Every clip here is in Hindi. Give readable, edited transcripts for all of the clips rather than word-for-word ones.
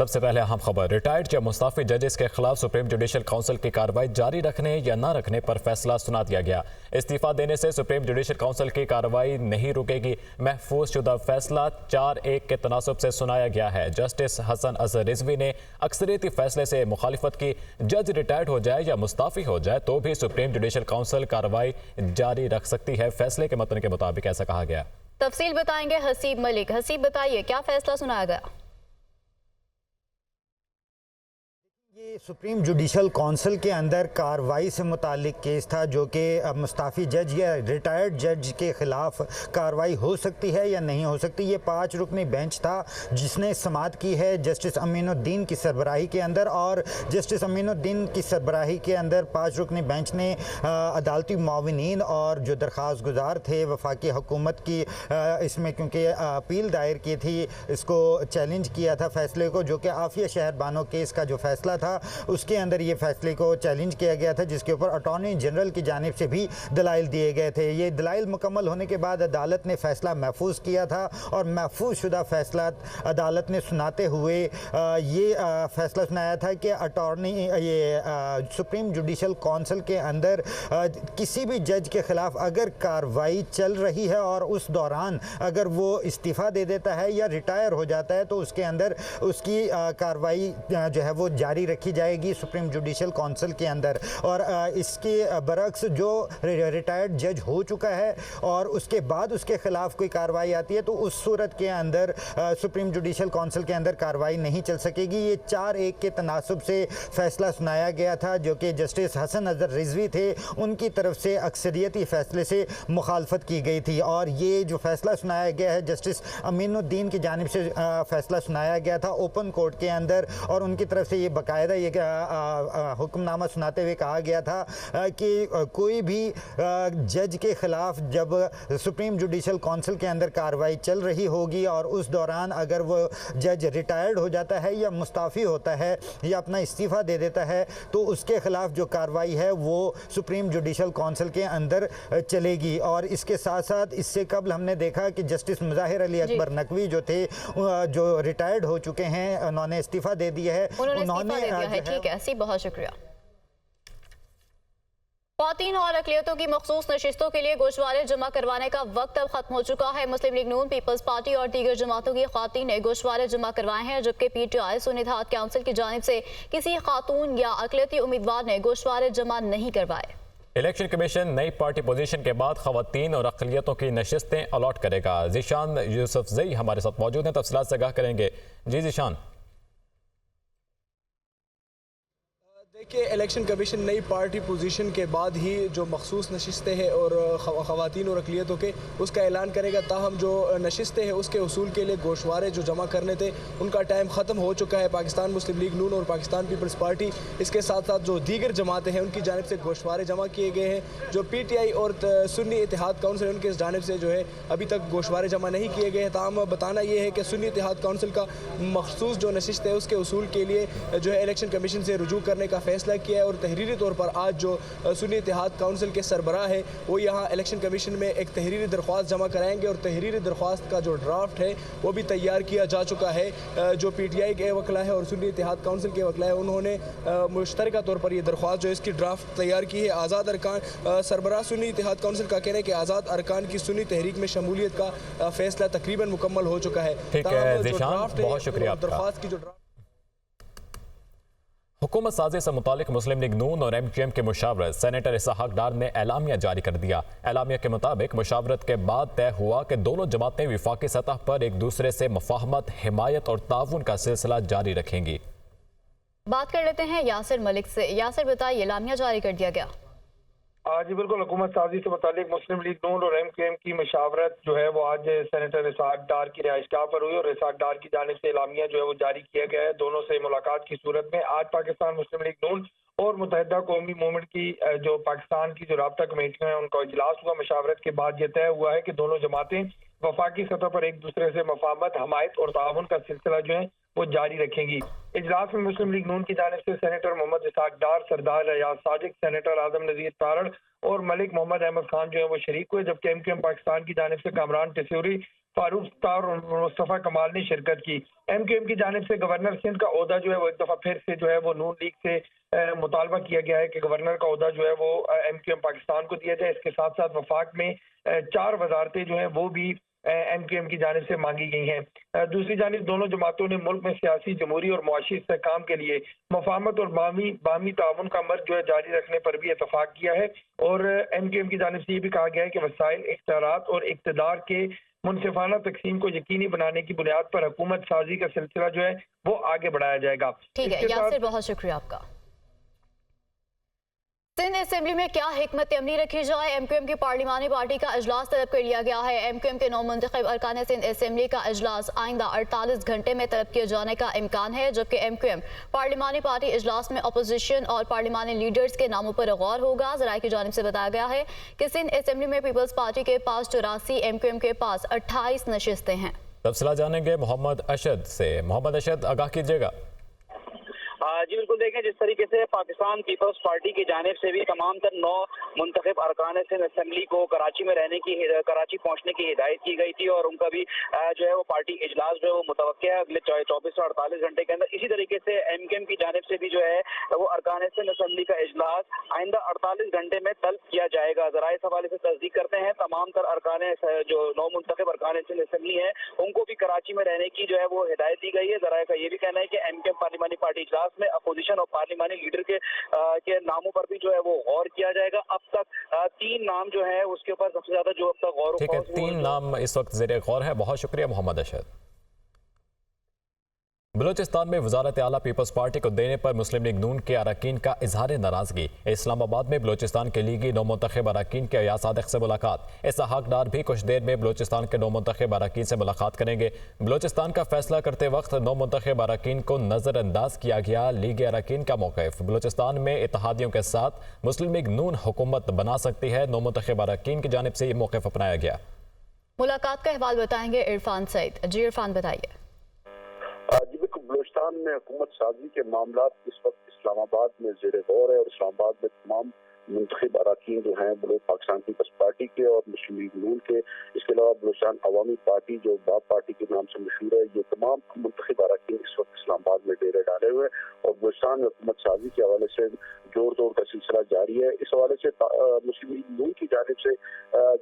सबसे पहले अहम खबर, रिटायर्ड या मुस्ताफी जजेस के खिलाफ सुप्रीम जुडिशल काउंसिल की कार्रवाई जारी रखने या न रखने पर फैसला सुना दिया गया। इस्तीफा देने से सुप्रीम जुडिशल काउंसिल की कार्रवाई नहीं रुकेगी। महफूज शुदा फैसला 4-1 के तनासब से सुनाया गया है। जस्टिस हसन अजहर रिजवी ने अक्सरियती फैसले से मुखालिफत की। जज रिटायर्ड हो जाए या मुस्ताफी हो जाए तो भी सुप्रीम जुडिशल काउंसिल कार्रवाई जारी रख सकती है। फैसले के मतन के मुताबिक ऐसा कहा गया। तफसील बताएंगे हसीब मलिक। हसीब, बताइए क्या फैसला सुनाया गया? ये सुप्रीम जुडिशल काउंसिल के अंदर कार्रवाई से मुतालिक केस था, जो कि मुस्ताफ़ी जज या रिटायर्ड जज के ख़िलाफ़ कार्रवाई हो सकती है या नहीं हो सकती। ये 5 रुकनी बेंच था जिसने समाअत की है जस्टिस अमीनुद्दीन की सरबराही के अंदर, और जस्टिस अमीनुद्दीन की सरबराही के अंदर 5 रुकनी बेंच ने अदालती मुआविनीन और जो दरख्वास्त गुजार थे वफाकी हुकूमत की, इसमें क्योंकि अपील दायर की थी, इसको चैलेंज किया था फैसले को, जो कि आफिया शहर बानो केस का जो फैसला था उसके अंदर ये फैसले को चैलेंज किया गया था, जिसके ऊपर अटॉर्नी जनरल की जानिब से भी दलाइल दिए गए थे। ये दलाइल मुकम्मल होने के बाद अदालत ने फैसला महफूज किया था, और महफूज शुदा फैसला अदालत ने सुनाते हुए ये फैसला सुनाया था कि सुप्रीम जुडिशल काउंसिल के अंदर किसी भी जज के ख़िलाफ़ अगर कार्रवाई चल रही है और उस दौरान अगर वो इस्तीफ़ा दे देता है या रिटायर हो जाता है तो उसके अंदर उसकी कार्रवाई जो है वो जारी रखी जाएगी सुप्रीम जुडिशल काउंसिल के अंदर। और इसके बरक्स जो रिटायर्ड जज हो चुका है और उसके बाद उसके खिलाफ कोई कार्रवाई आती है तो उस सूरत के अंदर सुप्रीम जुडिशल काउंसिल के अंदर कार्रवाई नहीं चल सकेगी। ये 4-1 के तनासब से फैसला सुनाया गया था, जो कि जस्टिस हसन अजहर रिजवी थे उनकी तरफ से अक्सरियती फैसले से मुखालफत की गई थी। और ये जो फैसला सुनाया गया है जस्टिस अमीनुद्दीन की जानिब से फैसला सुनाया गया था ओपन कोर्ट के अंदर, और उनकी तरफ से ये बाकायदा ये हुक्मनामा सुनाते हुए कहा गया था कि कोई भी जज के ख़िलाफ़ जब सुप्रीम जुडिशल काउंसिल के अंदर कार्रवाई चल रही होगी और उस दौरान अगर वो जज रिटायर्ड हो जाता है या मुस्ताफ़ी होता है या अपना इस्तीफ़ा दे देता है तो उसके ख़िलाफ़ जो कार्रवाई है वो सुप्रीम जुडिशल काउंसिल के अंदर चलेगी। और इसके साथ साथ इससे कबल हमने देखा कि जस्टिस मुज़ाहिर अली अकबर नकवी जो थे, जो रिटायर्ड हो चुके हैं, उन्होंने इस्तीफ़ा दे दिया है। उन्होंने ठीक है सी, बहुत शुक्रिया। ख़वातीन और अक़लियतों की मखसूस नशिस्तों के लिए गोशवारे जमा करवाने का वक्त अब खत्म हो चुका है। मुस्लिम लीग नून, पीपल्स पार्टी और दीगर जमातों की ख़वातीन ने गोशवारे जमा करवाए हैं, जबकि PTI सुन्नी इत्तेहाद काउंसिल की जानिब से किसी खातून या अक़लियती उम्मीदवार ने गोशवारे जमा नहीं करवाए। इलेक्शन कमीशन नई पार्टी पोजीशन के बाद ख़वातीन और अक़लियतों की नशिस्तें अलॉट करेगा। ज़ीशान यूसुफजई हमारे साथ मौजूद हैं, तफसीलात से आगाह करेंगे। जी ज़ीशान। देखिए, इलेक्शन कमीशन नई पार्टी पोजीशन के बाद ही जो मखसूस नशिस्तें हैं और ख़वातीन और अक़लियतों के उसका ऐलान करेगा। ताहम जो नशिस्तें हैं उसके उसूल के लिए गोशवारे जो जमा करने थे उनका टाइम ख़त्म हो चुका है। पाकिस्तान मुस्लिम लीग नून और पाकिस्तान पीपल्स पार्टी, इसके साथ साथ जो दीगर जमातें हैं उनकी जानिब से गोशवारे जमा किए गए हैं। जो PTI और सुन्नी इत्तेहाद काउंसिल उनकी जानिब से जो है अभी तक गोशवारे जमा नहीं किए गए हैं। ताहम बताना ये है कि सुन्नी इत्तेहाद काउंसिल का मखसूस जो नशिस्त है उसके उसूल के लिए जो है इलेक्शन कमीशन से रुजू करने का फैसला किया है। और तहरीरी तौर पर आज जो सुन्नी इत्तेहाद काउंसिल के सरबराह है वो यहाँ इलेक्शन कमीशन में एक तहरीरी दरख्वास्त जमा कराएंगे, और तहरीरी दरख्वास्त का जो ड्राफ्ट है वो भी तैयार किया जा चुका है। जो PTI के वकला है और सुन्नी इत्तेहाद काउंसिल के वकला है उन्होंने मुश्तरका तौर पर ये दरख्वास्त जो इसकी ड्राफ्ट तैयार की है। आज़ाद अरकान सरबराह सुन्नी इत्तेहाद काउंसिल का कहना है कि आज़ाद अरकान की सुन्नी तहरीक में शमूलियत का फैसला तकरीबन मुकम्मल हो चुका है। बहुत शुक्रिया। दरख्वास्त की जो हुकूमत साजी से मुतालिक मुस्लिम लीग नून और MQM के मुशावरत सेनेटर इसहाक डार ने एलामिया जारी कर दिया। एलामिया के मुताबिक मुशावरत के बाद तय हुआ कि दोनों जमातें विफाकी सतह पर एक दूसरे से मुफाहमत, हिमायत और ताउन का सिलसिला जारी रखेंगी। बात कर लेते हैं यासिर मलिक से। यासिर, बताइए, एलामिया जारी कर दिया गया। जी बिल्कुल, हुकूमत साजी से मुतालिक मुस्लिम लीग नून और MQM की मशावरत जो है वो आज सेनेटर इसहाक डार की रिहाइशगाह पर हुई, और इसहाक डार की जानिब से एलामिया जो है वो जारी किया गया है। दोनों से मुलाकात की सूरत में आज पाकिस्तान मुस्लिम लीग नून और मुत्तहिदा कौमी मूवमेंट की जो पाकिस्तान की जो राब्ता कमेटियां हैं उनका इजलास हुआ। मशावरत के बाद यह तय हुआ है कि दोनों जमातें वफाकी सतह पर एक दूसरे से मफाहमत, हमायत और ताउन का सिलसिला जो है वो जारी रखेंगी। इजलास में मुस्लिम लीग नून की जानिब से सेनेटर मोहम्मद इसहाक डार, सरदार रियाज सादिक, सेनेटर आजम नजीर तारड़ और मलिक मोहम्मद अहमद खान जो है वो शरीक हुए, जबकि MQM पाकिस्तान की जानिब से कामरान टिस्यूरी, फारूक सत्तार और मुस्तफ़ा कमाल ने शिरकत की। MQM की जानिब से गवर्नर सिंध का ओहदा जो है वो एक दफ़ा फिर से जो है वो नून लीग से मुतालबा किया गया है कि गवर्नर का ओहदा जो है वो MQM पाकिस्तान को दिया जाए। इसके साथ साथ वफाक में 4 वजारतें जो हैं वो भी MQM की जानिब से मांगी गई हैं। दूसरी जानिब दोनों जमातों ने मुल्क में सियासी, जमहूरी और मुआशी इस्तेहकाम के लिए मफाहमत और बामी ताउन का अमल जो है जारी रखने पर भी इतफाक किया है। और MQM की जानिब से ये भी कहा गया है कि वसाइल, इख्तियारात और इक़्तिदार के मुनसिफाना तकसीम को यकीनी बनाने की बुनियाद पर हुकूमत साजी का सिलसिला जो है वो आगे बढ़ाया जाएगा। ठीक है यासिर, बहुत शुक्रिया आपका। सिंध असेंबली में क्या हिकमत अमली रखी जाए, MQM की पार्लिमानी पार्टी का अजलास तलब कर लिया गया है। MQM के नौ मुंतखब अरकान सिंध असेंबली का अजलास आइंदा 48 घंटे में तलब किए जाने का इम्कान है, जबकि MQM पार्लिमानी पार्टी इजलास में अपोजिशन और पार्लिमानी लीडर्स के नामों पर गौर होगा। ज़राए की जानिब से बताया गया है कि सिंध असेंबली में पीपल्स पार्टी के पास 84, MQM के पास 28 नशिस्तें हैं। तफसीला जानेंगे मोहम्मद अशद से। मोहम्मद अशद, आगाह कीजिएगा। जी बिल्कुल, देखें जिस तरीके से पाकिस्तान पीपल्स पार्टी की जानिब से भी तमाम तर 9 मुंतखब अरकान सिंध असेंबली को कराची में रहने की, कराची पहुंचने की हिदायत की गई थी और उनका भी जो है वो पार्टी इजलास जो है वो मुतवक्किल है अगले 24 से 48 घंटे के अंदर। इसी तरीके से MQM की जानिब से भी जो है वो अरकान सिंध असेंबली का इजलास आइंदा 48 घंटे में तलब किया जाएगा। जरा इस हवाले से तस्दीक करते हैं तमाम तर अरकान जो 9 मुंतखब अरकान सिंध असेंबली है उनको भी कराची में रहने की जो है वो हिदायत दी गई है। जरा का ये भी कहना है कि MQM पार्लिमानी पार्टी इजलास में अपोजिशन और पार्लिमानी लीडर के नामों पर भी जो है वो गौर किया जाएगा। अब तक 3 नाम जो है उसके ऊपर सबसे ज्यादा जो अब तक गौर, ठीक है, 3 नाम इस वक्त ज़ेरे गौर है। बहुत शुक्रिया मोहम्मद अशद। बलूचिस्तान में वजारत आला पीपल्स पार्टी को देने पर मुस्लिम लीग नून के अरकान का इजहार नाराजगी। इस्लामाबाद में बलूचिस्तान के लीगी नौ मुंतखब अरकान के अयाज सादिक से मुलाकात। इसहाक डार भी कुछ देर में बलूचिस्तान के नौ मुंतखब अरकान से मुलाकात करेंगे। बलूचिस्तान का फैसला करते वक्त नौ मुंतखब अरकान को नजरअंदाज किया गया। लीग अरकान का मौक़िफ़, बलूचिस्तान में इत्तेहादियों के साथ मुस्लिम लीग नून हुकूमत बना सकती है। नौ मुंतखब अरकान की जानिब से ये मौक़िफ़ अपनाया गया। मुलाकात का अहवाल बताएंगे इरफान सईद। जी इरफान, बताइए। जी बिल्कुल, बलूचिस्तान में हुकूमत साजी के मामला इस वक्त इस्लामाबाद में ज़ेरे गौर है और इस्लामाबाद में तमाम मुंतखब अरकान जो हैं पाकिस्तान पीपल्स पार्टी के और मुस्लिम लीग नून के, इसके अलावा बलूचिस्तान अवामी पार्टी जो बाप पार्टी के नाम से मशहूर है, ये तमाम मुंतखब अरकान इस वक्त इस्लामाबाद में डेरे डाले हुए और बलूचिस्तान में हुकूमत साजी के हवाले से जोर तोड़ का सिलसिला जारी है। इस हवाले से मुस्लिम लीग नून की जानिब से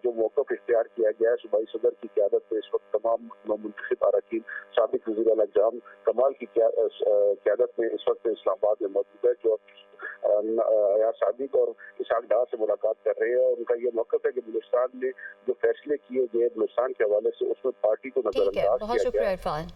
जो मौक़िफ़ इख्तियार किया गया है, सूबाई सदर की क़यादत में इस वक्त तमाम मुंतखब अरकान साबिक़ वज़ीर आला जाम कमाल की क़यादत में इस वक्त इस्लामाबाद में मौजूद है, जो अयाज सादिक और इसहाक डार से मुलाकात कर रहे हैं और उनका ये मौक़िफ़ है कि बलूचिस्तान में जो फैसले किए गए बलूचिस्तान के हवाले से उसमें पार्टी को नजरअंदाज किया गया।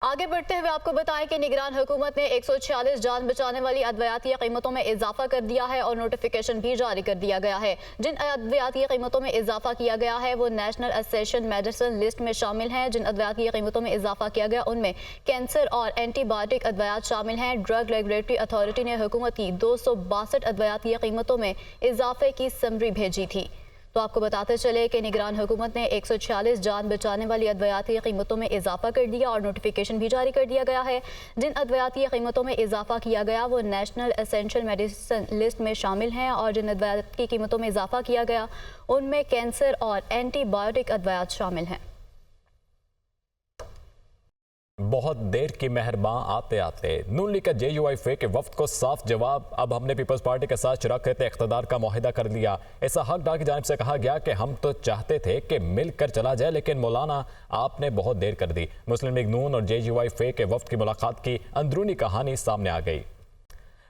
आगे बढ़ते हुए आपको बताएं कि निगरान हुकूमत ने 146 जान बचाने वाली अद्वियात की कीमतों में इजाफा कर दिया है और नोटिफिकेशन भी जारी कर दिया गया है। जिन अद्वियात की कीमतों में इजाफा किया गया है वो नेशनल एसेंशियल मेडिसिन लिस्ट में शामिल हैं। जिन अद्वियात की कीमतों में इजाफा किया गया उनमें कैंसर और एंटीबायोटिक अद्वियात शामिल हैं। ड्रग रेगुलेटरी अथॉरिटी ने हुकूमत की 262 अद्वियात की कीमतों में इजाफे की समरी भेजी थी। तो आपको बताते चले कि निगरान हुकूमत ने 146 जान बचाने वाली अद्वियात की कीमतों में इजाफा कर दिया और नोटिफिकेशन भी जारी कर दिया गया है। जिन अद्वियात की कीमतों में इजाफा किया गया वो नेशनल एसेंशियल मेडिसिन लिस्ट में शामिल हैं और जिन अद्वियात की कीमतों में इजाफा किया गया उनमें कैंसर और एंटीबायोटिक अद्वियात शामिल हैं। बहुत देर की मेहरबान आते आते नून लीग का JUIF के वफ्द को साफ जवाब। अब हमने पीपल्स पार्टी के साथ शराकत इख्तिदार का मुआहिदा कर लिया। इसहाक डार की जानिब से कहा गया कि हम तो चाहते थे कि मिलकर चला जाए, लेकिन मौलाना आपने बहुत देर कर दी। मुस्लिम लीग नून और JUIF के वफ्द की मुलाकात की अंदरूनी कहानी सामने आ गई।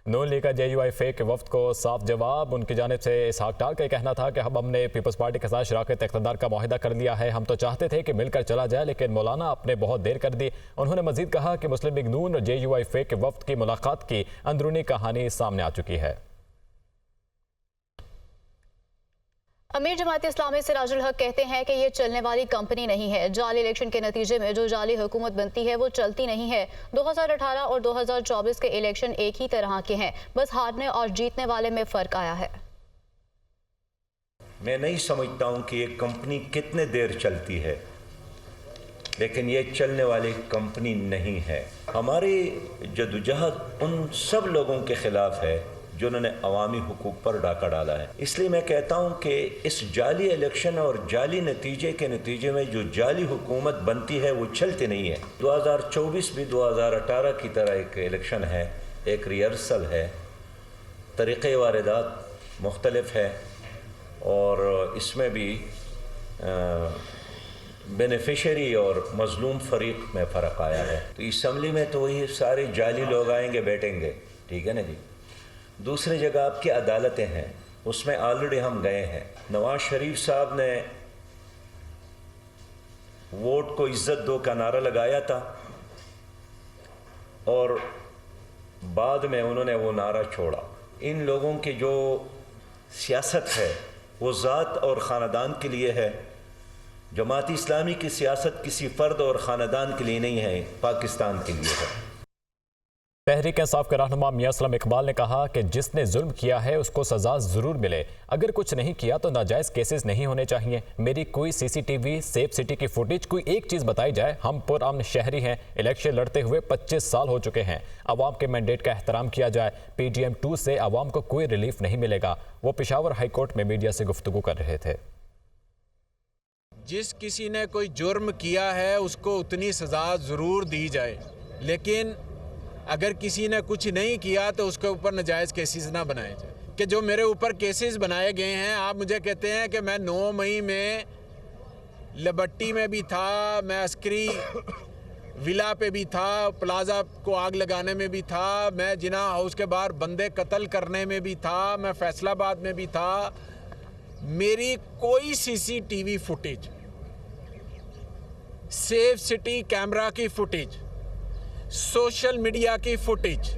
नून लीग का JUIF के वफ्द को साफ जवाब। उनकी जानिब से इसहाक डार का कहना था कि अब हमने पीपल्स पार्टी के साथ शराकत इख्तिदार का मुआहिदा कर लिया है। हम तो चाहते थे कि मिलकर चला जाए, लेकिन मौलाना आपने बहुत देर कर दी। उन्होंने मजीद कहा कि मुस्लिम लीग नून और JUIF के वफ्द की मुलाकात की अंदरूनी कहानी सामने आ चुकी है। अमीर जमात इस्लामी सिराजुल हक कहते हैं कि ये चलने वाली कंपनी नहीं है। जाली इलेक्शन के नतीजे में जो जाली हुकूमत बनती है वो चलती नहीं है। 2018 और 2024 के इलेक्शन एक ही तरह के हैं, बस हारने और जीतने वाले में फ़र्क आया है। मैं नहीं समझता हूँ कि ये कंपनी कितने देर चलती है, लेकिन ये चलने वाली कंपनी नहीं है। हमारी जदोजहद उन सब लोगों के ख़िलाफ़ है जिन्होंने अवामी हुकूक पर डाका डाला है। इसलिए मैं कहता हूँ कि इस जाली इलेक्शन और जाली नतीजे के नतीजे में जो जाली हुकूमत बनती है वो चलती नहीं है। 2024 भी 2018 की तरह एक इलेक्शन है, एक रिहर्सल है, तरीक़े वारदात मुख्तलिफ है और इसमें भी बेनिफिशरी और मजलूम फरीक में फ़र्क आया है। तो असम्बली में तो वही सारे जाली लोग आएंगे बैठेंगे, ठीक है ना जी। दूसरी जगह आपकी अदालतें हैं, उसमें ऑलरेडी हम गए हैं। नवाज शरीफ साहब ने वोट को इज्जत दो का नारा लगाया था और बाद में उन्होंने वो नारा छोड़ा। इन लोगों की जो सियासत है वो ज़ात और ख़ानदान के लिए है। जमात इस्लामी की सियासत किसी फ़र्द और ख़ानदान के लिए नहीं है, पाकिस्तान के लिए है। तहरीक इंसाफ के रहनुमा मियां असलम इकबाल ने कहा कि जिसने जुल्म किया है उसको सजा ज़रूर मिले, अगर कुछ नहीं किया तो नाजायज़ केसेस नहीं होने चाहिए। मेरी कोई CCTV सेफ सिटी की फुटेज, कोई एक चीज़ बताई जाए। हम पुरअमन शहरी हैं, इलेक्शन लड़ते हुए 25 साल हो चुके हैं। अवाम के मैंडेट का एहतराम किया जाए। PTM 2 से अवाम को कोई रिलीफ नहीं मिलेगा। वो पेशावर हाई कोर्ट में मीडिया से गुफ्तगू कर रहे थे। जिस किसी ने कोई जुर्म किया है उसको उतनी सज़ा ज़रूर दी जाए, लेकिन अगर किसी ने कुछ नहीं किया तो उसके ऊपर नाजायज़ केसेस ना बनाए जाए। कि जो मेरे ऊपर केसेस बनाए गए हैं, आप मुझे कहते हैं कि मैं 9 मई में लिबर्टी में भी था, मैं अस्करी विला पे भी था, प्लाजा को आग लगाने में भी था, मैं जिना हाउस के बाहर बंदे कत्ल करने में भी था, मैं फैसलाबाद में भी था। मेरी कोई CCTV footage, safe city camera की फुटेज, सोशल मीडिया की फुटेज,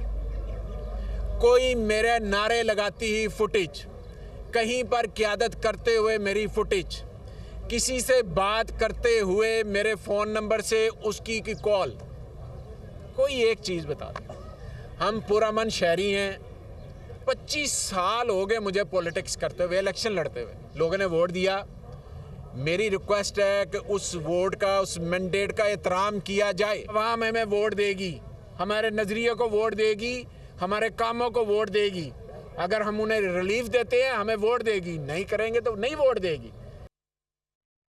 कोई मेरे नारे लगाती ही फुटेज, कहीं पर क़यादत करते हुए मेरी फुटेज, किसी से बात करते हुए मेरे फ़ोन नंबर से उसकी की कॉल, कोई एक चीज़ बता दें। हम पुरअमन शहरी हैं। 25 साल हो गए मुझे पॉलिटिक्स करते हुए, इलेक्शन लड़ते हुए। लोगों ने वोट दिया। मेरी रिक्वेस्ट है कि उस वोट का, उस मैंडेट का एहतराम किया जाए। अवाम हमें वोट देगी, हमारे नज़रिए को वोट देगी, हमारे कामों को वोट देगी। अगर हम उन्हें रिलीफ देते हैं हमें वोट देगी, नहीं करेंगे तो नहीं वोट देगी।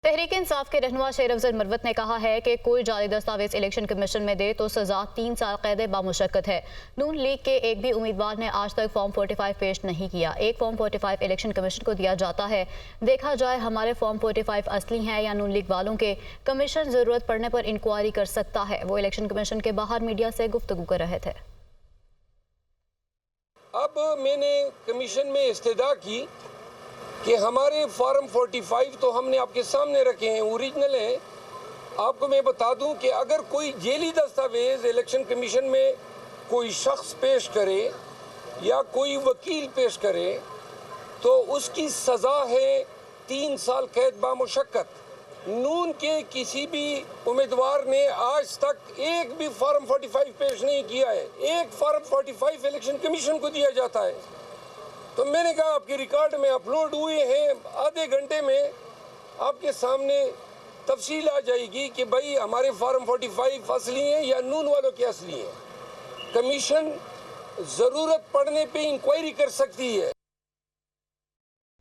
तहरीक इंसाफ के रहनुमा शेर अफजल मरवत ने कहा है कि कोई जाली दस्तावेज इलेक्शन कमीशन में दे तो सजा 3 साल कैद बामुशक्कत है। नून लीग के एक भी उम्मीदवार ने आज तक फॉर्म 45 पेश नहीं किया। एक फॉर्म 45 इलेक्शन कमीशन को दिया जाता है। देखा जाए हमारे फॉर्म 45 असली हैं या नून लीग वालों के। कमीशन जरूरत पड़ने पर इंक्वायरी कर सकता है। वो इलेक्शन कमीशन के बाहर मीडिया से गुफ्तगू कर रहे थे। अब मैंने कमीशन में इस्तदा की कि हमारे फॉर्म 45 तो हमने आपके सामने रखे हैं, ओरिजिनल हैं। आपको मैं बता दूं कि अगर कोई जेली दस्तावेज इलेक्शन कमीशन में कोई शख्स पेश करे या कोई वकील पेश करे तो उसकी सज़ा है 3 साल कैद बामुशक्कत। नून के किसी भी उम्मीदवार ने आज तक एक भी फॉर्म 45 पेश नहीं किया है। एक फॉर्म 45 इलेक्शन कमीशन को दिया जाता है। तो मैंने कहा आपके रिकॉर्ड में अपलोड हुए हैं, आधे घंटे में आपके सामने तफसील आ जाएगी कि भाई हमारे फॉर्म 45 असली हैं या नून वालों के असली हैं। कमीशन ज़रूरत पड़ने पे इंक्वायरी कर सकती है।